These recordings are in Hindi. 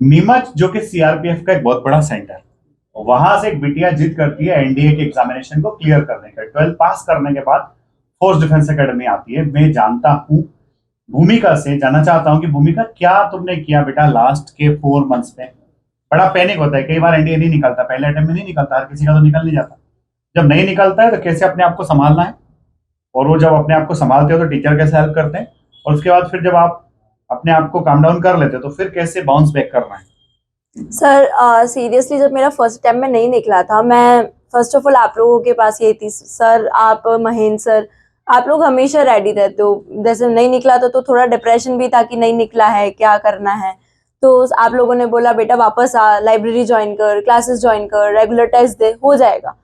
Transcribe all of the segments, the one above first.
नीमच जो कि सीआरपीएफ का एक बहुत बड़ा सेंटर, वहां से एक बिटिया जिद करती है एनडीए के एग्जामिनेशन को क्लियर करने का। 12th पास करने के बाद फोर्स डिफेंस एकेडमी आती है। मैं जानता हूं भूमिका से, जानना चाहता हूं कि भूमिका क्या तुमने किया बेटा लास्ट के 4 मंथ्स में। बड़ा पैनिक होता है, कई बार एनडीए नहीं निकलता, पहले अटेम्प्ट में नहीं निकलता, हर किसी का तो निकल नहीं जाता। जब नहीं निकलता है तो कैसे अपने आप को संभालना है, और वो जब अपने आप को संभालते हो तो टीचर कैसे हेल्प करते हैं, और उसके बाद फिर जब आप अपने आप को काम डाउन कर लेते हो तो फिर कैसे बाउंस बैक करना है। सर सीरियसली जब मेरा फर्स्ट अटेम्प्ट में नहीं निकला था, मैं फर्स्ट ऑफ ऑल आप लोगों के पास यही थी सर, आप महेंद्र सर, आप लोग हमेशा रेडी रहते हो। जैसे नहीं निकला था तो थोड़ा डिप्रेशन भी था कि नहीं निकला है, क्या करना है। तो आप लोगों ने बोला बेटा वापस आ, लाइब्रेरी ज्वाइन कर, क्लासेस ज्वाइन कर, रेगुलर टेस्ट दे, हो जाएगा।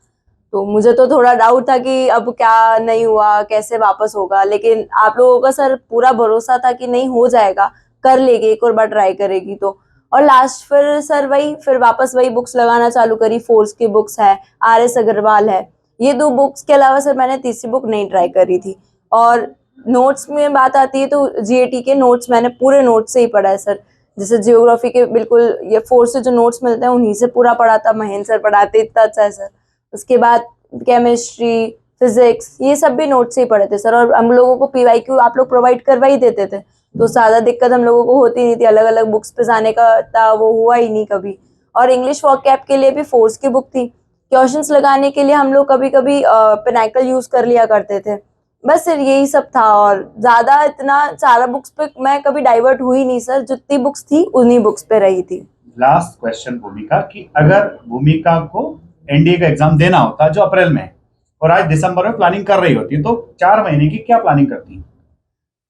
तो मुझे तो थोड़ा डाउट था कि अब क्या नहीं हुआ, कैसे वापस होगा, लेकिन आप लोगों का सर पूरा भरोसा था कि नहीं हो जाएगा, कर लेगी, एक और बार ट्राई करेगी तो। और लास्ट फिर सर फिर वापस वही बुक्स लगाना चालू करी। फोर्स की बुक्स है, RS अग्रवाल है, ये 2 बुक्स के अलावा सर मैंने तीसरी बुक नहीं ट्राई करी थी। और नोट्स में बात आती है तो जीएटी के नोट्स मैंने पूरे नोट्स से ही पढ़ा है सर। जैसे जियोग्राफी के बिल्कुल ये फोर्स से जो नोट्स मिलते हैं उन्हीं से पूरा पढ़ा था। महेंद्र सर पढ़ाते इतना अच्छा है सर। उसके बाद केमिस्ट्री, फिजिक्स, ये सब भी नोट से ही पढ़े थे सर। और हम लोगों को PYQ आप लोग प्रोवाइड करवा ही देते थे, तो ज्यादा दिक्कत हम लोगों को होती नहीं थी। अलग अलग बुक्स पे जाने का था, वो हुआ ही नहीं कभी। और इंग्लिश वॉकैब के लिए भी फोर्स की बुक थी। क्वेश्चंस लगाने के लिए हम लोग कभी कभी पिनाकल यूज कर लिया करते थे। बस सर यही सब था, और ज्यादा इतना सारा बुक्स पे मैं कभी डाइवर्ट हुई नहीं सर। जितनी बुक्स थी उन्हीं बुक्स पे रही थी। लास्ट क्वेश्चन भूमिका कि अगर भूमिका को एनडीए का एग्जाम देना होता जो अप्रैल में, और आज दिसंबर में प्लानिंग कर रही होती, तो 4 महीने की क्या प्लानिंग करती?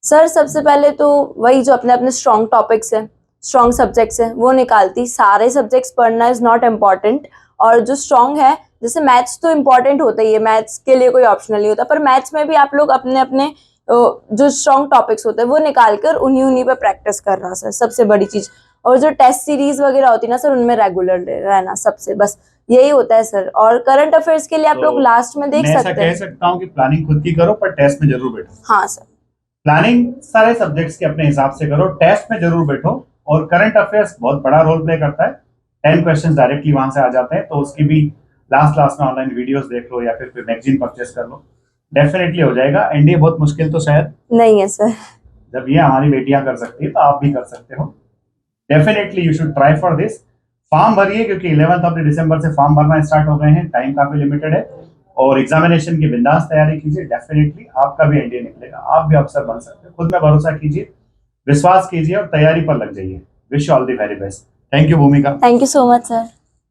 सर सबसे पहले तो वही जो अपने अपने स्ट्रॉन्ग टॉपिक्स है, स्ट्रॉन्ग सब्जेक्ट्स है, वो निकालती। सारे सब्जेक्ट्स पढ़ना इज नॉट इम्पॉर्टेंट, और जो स्ट्रॉन्ग है, जैसे मैथ्स तो इम्पॉर्टेंट होता ही है, मैथ्स के लिए कोई ऑप्शनल नहीं होता, पर मैथ्स में भी आप लोग अपने अपने जो स्ट्रॉन्ग टॉपिक्स होते हैं वो निकाल कर उन्हीं उन्हीं पे प्रैक्टिस कर रहा सर, सबसे बड़ी चीज। और जो टेस्ट सीरीज वगैरह होती है ना सर, उनमें रेगुलर रहना सबसे, बस यही होता है सर। और करंट अफेयर्स के लिए आप लोग लास्ट में देख मैं ऐसा सकते कह हैं। सकता हूँ कि प्लानिंग खुद की करो पर टेस्ट में जरूर बैठो। हाँ सर। प्लानिंग सारे सब्जेक्ट्स के अपने हिसाब से करो, टेस्ट में जरूर बैठो। और करंट अफेयर्स बहुत बड़ा रोल प्ले करता है, 10 क्वेश्चन डायरेक्टली वहां से आ जाते हैं, तो उसकी भी लास्ट में ऑनलाइन वीडियोस देख लो या फिर मैगजीन परचेस कर लो, डेफिनेटली हो जाएगा। एनडीए बहुत मुश्किल तो शायद नहीं है सर। जब ये हमारी बेटियां कर सकती है तो आप भी कर सकते हो। Definitely you should try for this. Form भरिए क्योंकि 11 दिसंबर से फॉर्म भरना स्टार्ट हो गए हैं, टाइम काफी लिमिटेड है। और एग्जामिनेशन की बिंदास तैयारी कीजिए, डेफिनेटली आपका भी एनडीए निकलेगा, आप भी अफसर बन सकते हो। खुद में भरोसा कीजिए, विश्वास कीजिए और तैयारी पर लग जाइए। Wish you all the very best. Thank you Bhumika. Thank you so much sir.